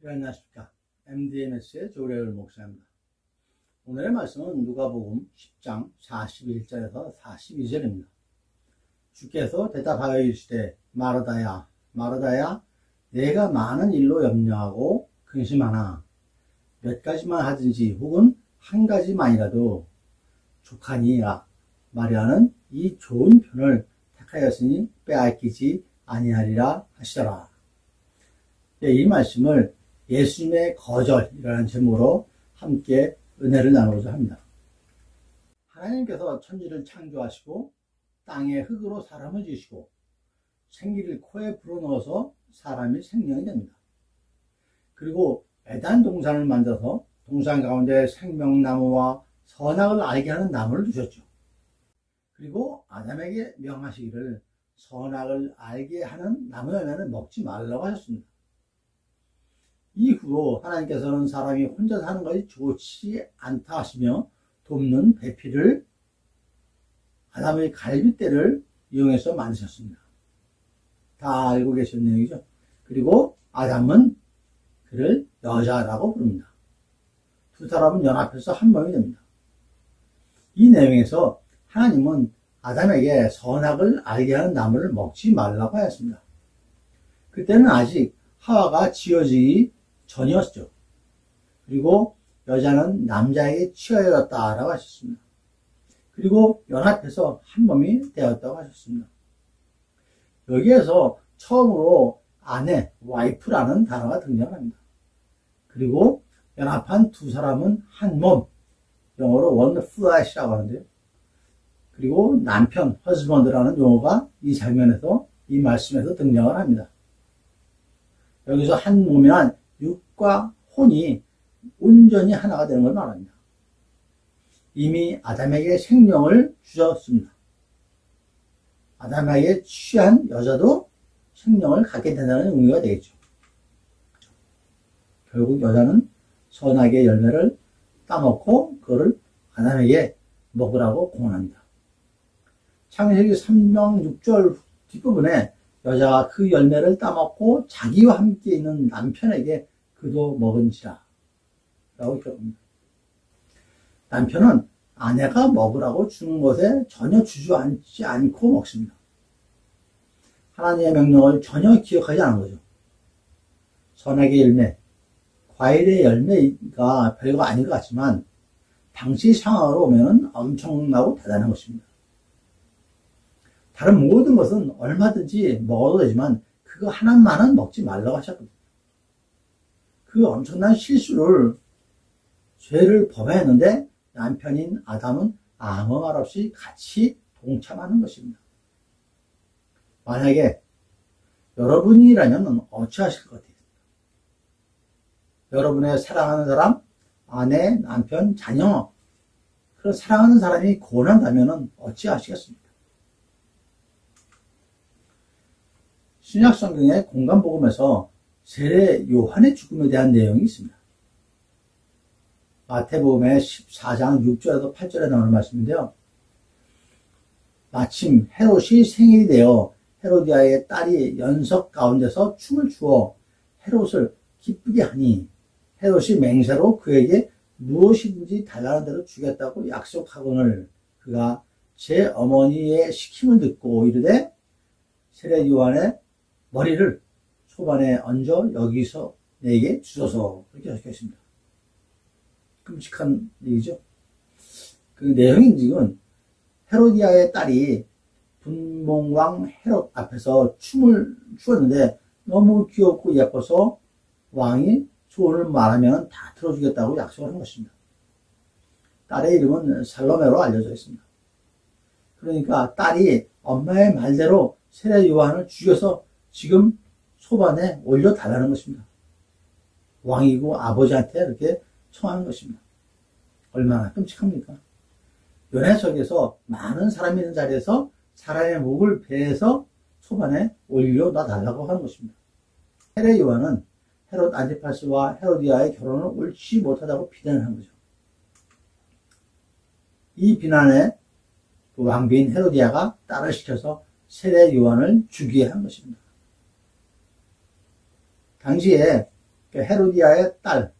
안녕하십니까. MDMS의 조래열 목사입니다. 오늘의 말씀은 누가복음 10장 41절에서 42절입니다. 주께서 대답하여 이르시되 마르다야 마르다야 내가 많은 일로 염려하고 근심하나 몇 가지만 하든지 혹은 한 가지만이라도 족하니라. 마리아는 이 좋은 편을 택하였으니 빼앗기지 아니하리라 하시더라. 이 말씀을 예수님의 거절이라는 제목으로 함께 은혜를 나누고자 합니다. 하나님께서 천지를 창조하시고 땅의 흙으로 사람을 지으시고 생기를 코에 불어넣어서 사람이 생명이 됩니다. 그리고 에덴 동산을 만들어서 동산 가운데 생명나무와 선악을 알게 하는 나무를 두셨죠. 그리고 아담에게 명하시기를 선악을 알게 하는 나무 열매는 먹지 말라고 하셨습니다. 이후로 하나님께서는 사람이 혼자 사는 것이 좋지 않다 하시며 돕는 배필을 아담의 갈빗대를 이용해서 만드셨습니다. 다 알고 계신 내용이죠. 그리고 아담은 그를 여자라고 부릅니다. 두 사람은 연합해서 한 몸이 됩니다. 이 내용에서 하나님은 아담에게 선악을 알게 하는 나무를 먹지 말라고 하였습니다. 그때는 아직 하와가 지어지기 전이었죠. 그리고 여자는 남자에게 취하였다라고 하셨습니다. 그리고 연합해서 한 몸이 되었다고 하셨습니다. 여기에서 처음으로 아내, 와이프라는 단어가 등장합니다. 그리고 연합한 두 사람은 한 몸, 영어로 one flesh라고 하는데요. 그리고 남편, husband라는 용어가 이 장면에서, 이 말씀에서 등장을 합니다. 여기서 한 몸이란 육과 혼이 온전히 하나가 되는 걸 말합니다. 이미 아담에게 생명을 주셨습니다. 아담에게 취한 여자도 생명을 갖게 된다는 의미가 되겠죠. 결국 여자는 선악의 열매를 따먹고 그거를 아담에게 먹으라고 공언합니다. 창세기 3장 6절 뒷부분에 여자가 그 열매를 따먹고 자기와 함께 있는 남편에게 그도 먹은지라 라고 기록합니다. 남편은 아내가 먹으라고 주는 것에 전혀 주저앉지 않고 먹습니다. 하나님의 명령을 전혀 기억하지 않은 거죠. 선악의 열매, 과일의 열매가 별거 아닌 것 같지만 당시 상황으로 보면 엄청나고 대단한 것입니다. 다른 모든 것은 얼마든지 먹어도 되지만 그거 하나만은 먹지 말라고 하셨거든요. 그 엄청난 실수를, 죄를 범했는데 남편인 아담은 아무 말 없이 같이 동참하는 것입니다. 만약에 여러분이라면 어찌하실 것 같아요? 여러분의 사랑하는 사람, 아내, 남편, 자녀, 그런 사랑하는 사람이 고난다면 어찌하시겠습니까? 신약 성경의 공간복음에서 세례 요한의 죽음에 대한 내용이 있습니다. 마태복음의 14장 6절에서 8절에 나오는 말씀인데요. 마침 헤롯이 생일이 되어 헤로디아의 딸이 연석 가운데서 춤을 추어 헤롯을 기쁘게 하니 헤롯이 맹세로 그에게 무엇이든지 달라는 대로 주겠다고 약속하거늘 그가 제 어머니의 시킴을 듣고 이르되 세례 요한의 머리를 소반에 얹어 여기서 내게 주소서 그렇게 적혀있습니다. 끔찍한 얘기죠. 그 내용인지는 헤로디아의 딸이 분봉왕 헤롯 앞에서 춤을 추었는데 너무 귀엽고 예뻐서 왕이 소원을 말하면 다 들어주겠다고 약속을 한 것입니다. 딸의 이름은 살로메로 알려져 있습니다. 그러니까 딸이 엄마의 말대로 세례 요한을 죽여서 지금 소반에 올려달라는 것입니다. 왕이고 아버지한테 이렇게 청하는 것입니다. 얼마나 끔찍합니까? 연회석에서 많은 사람이 있는 자리에서 사람의 목을 베서 소반에 올려놔달라고 하는 것입니다. 세례 요한은 헤롯 안티파스와 헤로디아의 결혼을 옳지 못하다고 비난을 한 거죠. 이 비난에 그 왕비인 헤로디아가 딸을 시켜서 세례 요한을 죽이게 한 것입니다. 당시에 그러니까 헤로디아의 딸,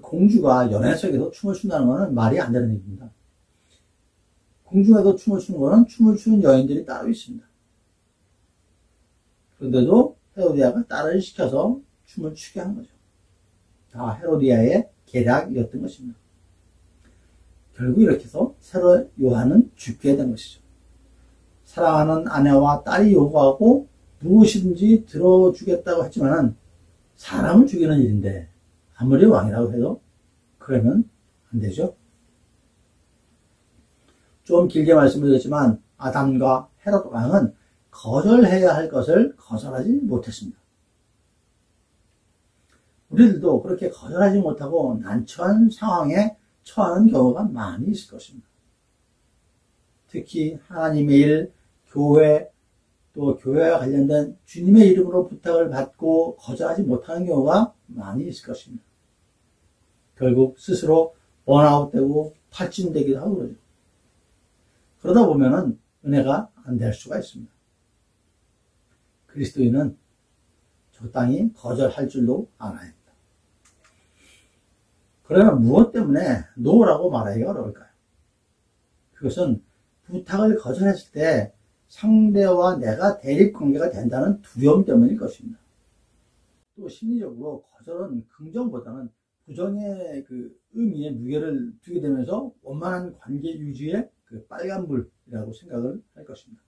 공주가 연회 속에서 춤을 춘다는 것은 말이 안 되는 얘기입니다. 공중에서 춤을 추는 것은 춤을 추는 여인들이 따로 있습니다. 그런데도 헤로디아가 딸을 시켜서 춤을 추게 한 거죠. 다 헤로디아의 계략이었던 것입니다. 결국 이렇게 해서 새로 요한은 죽게 된 것이죠. 사랑하는 아내와 딸이 요구하고 무엇이든지 들어주겠다고 했지만은 사람을 죽이는 일인데 아무리 왕이라고 해도 그러면 안 되죠. 좀 길게 말씀드렸지만 아담과 헤롯 왕은 거절해야 할 것을 거절하지 못했습니다. 우리들도 그렇게 거절하지 못하고 난처한 상황에 처하는 경우가 많이 있을 것입니다. 특히 하나님의 일, 교회, 또 교회와 관련된 주님의 이름으로 부탁을 받고 거절하지 못하는 경우가 많이 있을 것입니다. 결국 스스로 번아웃되고 탈진되기도 하고 그러죠. 그러다 보면은 은혜가 안 될 수가 있습니다. 그리스도인은 적당히 거절할 줄도 알아야 합니다. 그러면 무엇 때문에 노라고 말하기가 어려울까요? 그것은 부탁을 거절했을 때 상대와 내가 대립관계가 된다는 두려움 때문일 것입니다. 또 심리적으로 거절은 긍정보다는 부정의 그 의미에 무게를 두게 되면서 원만한 관계 유지의 그 빨간불이라고 생각을 할 것입니다.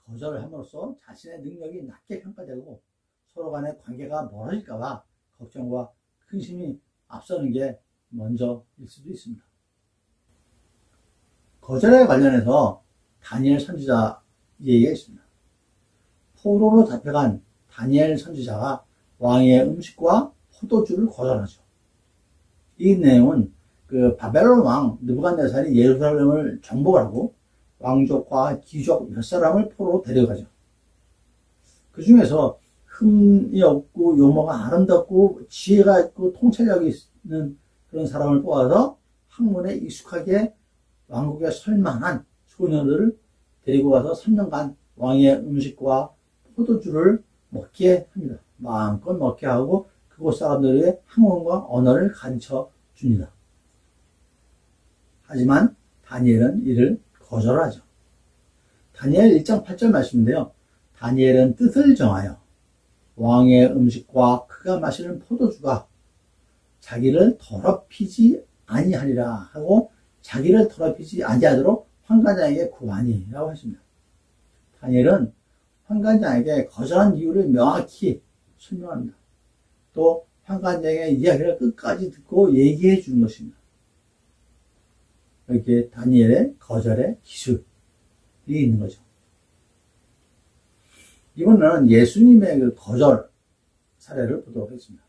거절을 함으로써 자신의 능력이 낮게 평가되고 서로 간의 관계가 멀어질까봐 걱정과 근심이 앞서는 게 먼저일 수도 있습니다. 거절에 관련해서 다니엘 선지자 얘기가 있습니다. 포로로 잡혀간 다니엘 선지자가 왕의 음식과 포도주를 거절하죠. 이 내용은 그 바벨론 왕 느부갓네살이 예루살렘을 정복을 하고 왕족과 귀족 몇 사람을 포로로 데려가죠. 그 중에서 흠이 없고 유머가 아름답고 지혜가 있고 통찰력이 있는 그런 사람을 뽑아서 학문에 익숙하게 왕국에 설만한 소녀들을 데리고 가서 3년간 왕의 음식과 포도주를 먹게 합니다. 마음껏 먹게 하고 그곳 사람들의 학문과 언어를 가르쳐 줍니다. 하지만 다니엘은 이를 거절하죠. 다니엘 1장 8절 말씀인데요. 다니엘은 뜻을 정하여 왕의 음식과 그가 마시는 포도주가 자기를 더럽히지 아니하리라 하고 자기를 더럽히지 아니하도록 환관장에게 구하니라고 하십니다. 다니엘은 환관장에게 거절한 이유를 명확히 설명합니다. 또 환관장의 이야기를 끝까지 듣고 얘기해 주는 것입니다. 이렇게 다니엘의 거절의 기술이 있는 거죠. 이번에는 예수님의 그 거절 사례를 보도록 하겠습니다.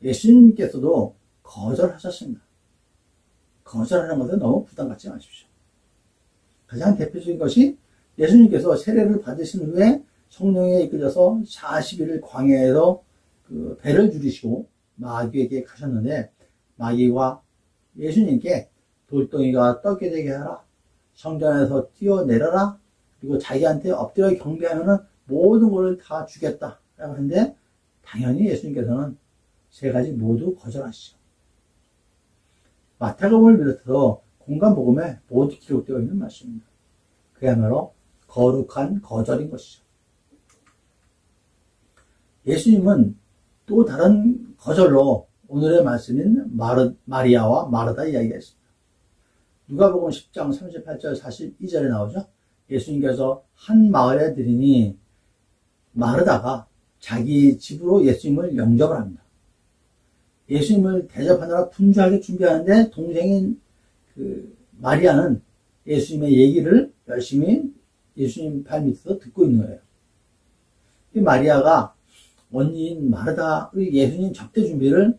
예수님께서도 거절하셨습니다. 거절하는 것은 너무 부담 갖지 마십시오. 가장 대표적인 것이 예수님께서 세례를 받으신 후에 성령에 이끌려서 40일을 광야에서 그 배를 줄이시고 마귀에게 가셨는데 마귀와 예수님께 돌덩이가 떡이 되게 하라, 성전에서 뛰어내려라, 그리고 자기한테 엎드려 경배하면은 모든 것을 다 주겠다 라고 하는데 당연히 예수님께서는 세 가지 모두 거절하시죠. 마태복음을 비롯해서 공간복음에 모두 기록되어 있는 말씀입니다. 그야말로 거룩한 거절인 것이죠. 예수님은 또 다른 거절로 오늘의 말씀인 마리아와 마르다 이야기가 있습니다. 누가복음 10장 38절 42절에 나오죠. 예수님께서 한 마을에 들이니 마르다가 자기 집으로 예수님을 영접을 합니다. 예수님을 대접하느라 분주하게 준비하는데 동생인 그 마리아는 예수님의 얘기를 열심히 예수님 발 밑에서 듣고 있는 거예요. 이 마리아가 언니인 마르다의 예수님 접대 준비를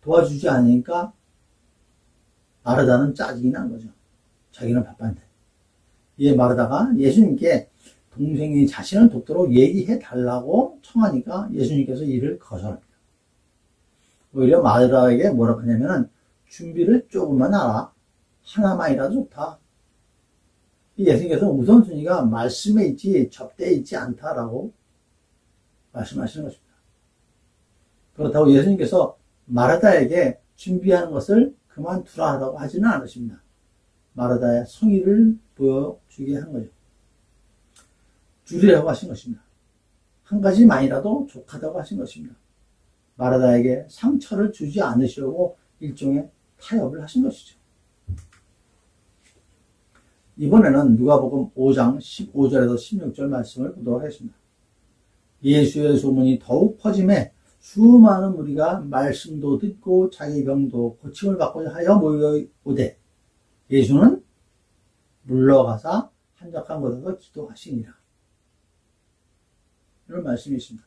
도와주지 않으니까 마르다는 짜증이 난 거죠. 자기는 바쁜데. 이에 마르다가 예수님께 동생이 자신을 돕도록 얘기해 달라고 청하니까 예수님께서 이를 거절합니다. 오히려 마르다에게 뭐라고 하냐면은 준비를 조금만 하라. 하나만이라도 좋다. 예수님께서 우선순위가 말씀에 있지 접대에 있지 않다라고 말씀하시는 것입니다. 그렇다고 예수님께서 마르다에게 준비하는 것을 그만두라고 하지는 않으십니다. 마르다의 성의를 보여주게 한 거죠. 줄이라고 하신 것입니다. 한 가지만이라도 족하다고 하신 것입니다. 마르다에게 상처를 주지 않으시려고 일종의 타협을 하신 것이죠. 이번에는 누가복음 5장 15절에서 16절 말씀을 보도록 하겠습니다. 예수의 소문이 더욱 퍼짐에 수많은 무리가 말씀도 듣고 자기 병도 고침을 받고자 하여 모여오되 예수는 물러가사 한적한 곳에서 기도하시니라. 이런 말씀이 있습니다.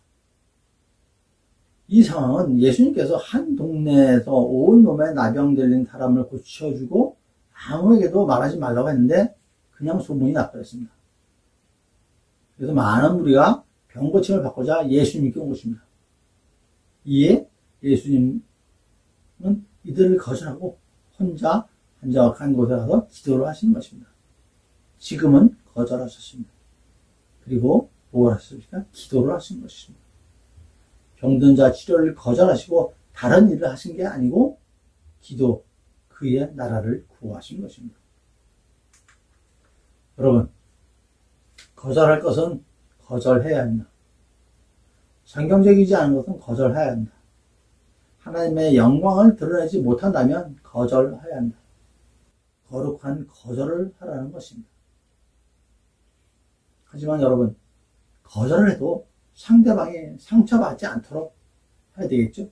이 상황은 예수님께서 한 동네에서 온 몸에 나병 들린 사람을 고쳐주고 아무에게도 말하지 말라고 했는데 그냥 소문이 났더랬습니다. 그래서 많은 무리가 병 고침을 받고자 예수님께 온 것입니다. 이에 예수님은 이들을 거절하고 혼자 한적한 곳에 가서 기도를 하신 것입니다. 지금은 거절하셨습니다. 그리고 뭘 하셨습니까? 기도를 하신 것입니다. 병든 자 치료를 거절하시고 다른 일을 하신 게 아니고 기도, 그의 나라를 구하신 것입니다. 여러분, 거절할 것은 거절해야 합니다. 성경적이지 않은 것은 거절해야 합니다. 하나님의 영광을 드러내지 못한다면 거절해야 합니다. 거룩한 거절을 하라는 것입니다. 하지만 여러분, 거절을 해도 상대방이 상처받지 않도록 해야 되겠죠?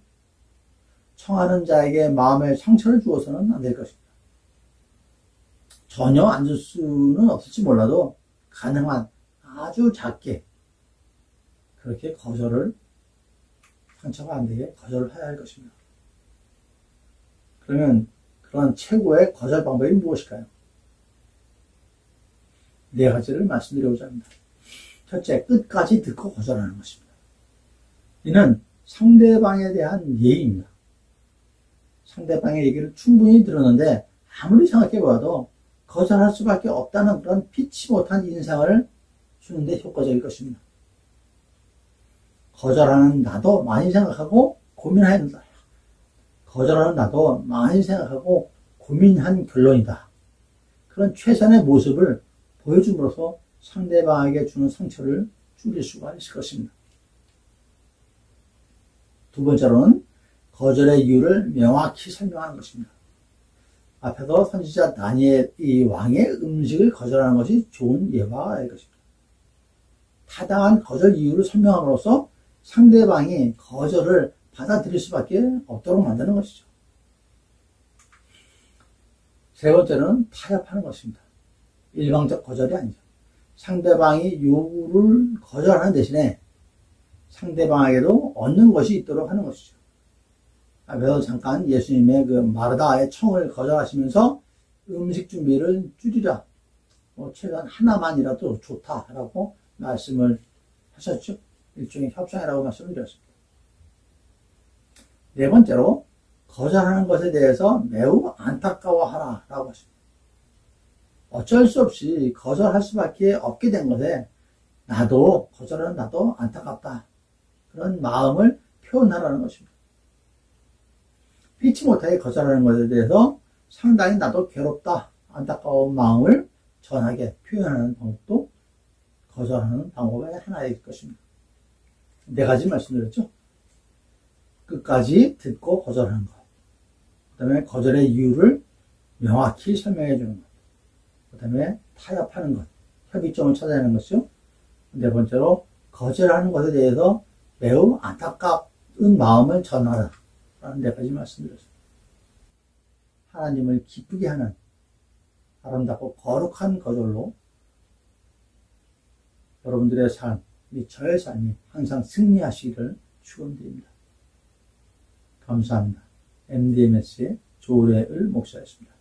청하는 자에게 마음의 상처를 주어서는 안 될 것입니다. 전혀 안 줄 수는 없을지 몰라도 가능한 아주 작게 그렇게 거절을, 상처가 안 되게 거절을 해야 할 것입니다. 그러면 그런 최고의 거절 방법이 무엇일까요? 네 가지를 말씀드리고자 합니다. 첫째, 끝까지 듣고 거절하는 것입니다. 이는 상대방에 대한 예의입니다. 상대방의 얘기를 충분히 들었는데 아무리 생각해봐도 거절할 수밖에 없다는 그런 피치 못한 인상을 주는데 효과적일 것입니다. 거절하는 나도 많이 생각하고 고민해야 된다. 거절하는 나도 많이 생각하고 고민한 결론이다. 그런 최선의 모습을 보여줌으로써 상대방에게 주는 상처를 줄일 수가 있을 것입니다. 두 번째로는 거절의 이유를 명확히 설명하는 것입니다. 앞에서 선지자 다니엘이 왕의 음식을 거절하는 것이 좋은 예화가 될 것입니다. 타당한 거절 이유를 설명함으로써 상대방이 거절을 받아들일 수밖에 없도록 만드는 것이죠. 세 번째는 타협하는 것입니다. 일방적 거절이 아니죠. 상대방이 요구를 거절하는 대신에 상대방에게도 얻는 것이 있도록 하는 것이죠. 앞에서 잠깐 예수님의 그 마르다의 청을 거절하시면서 음식 준비를 줄이라. 최소한 하나만이라도 좋다라고 말씀을 하셨죠. 일종의 협상이라고 말씀을 드렸습니다. 네 번째로 거절하는 것에 대해서 매우 안타까워하라라고 하십니다. 어쩔 수 없이 거절할 수밖에 없게 된 것에 거절하는 나도 안타깝다. 그런 마음을 표현하라는 것입니다. 피치 못하게 거절하는 것에 대해서 상당히 나도 괴롭다, 안타까운 마음을 전하게 표현하는 방법도 거절하는 방법의 하나일 것입니다. 네 가지 말씀드렸죠. 끝까지 듣고 거절하는 것. 그 다음에 거절의 이유를 명확히 설명해 주는 것. 그 다음에 타협하는 것. 협의점을 찾아내는 것이죠. 네 번째로 거절하는 것에 대해서 매우 안타까운 마음을 전하라. 라는 네 가지 말씀드렸습니다. 하나님을 기쁘게 하는 아름답고 거룩한 거절로 여러분들의 삶, 및 저의 삶이 항상 승리하시기를 축원드립니다. 감사합니다. MDMS의 조례을 목사였습니다.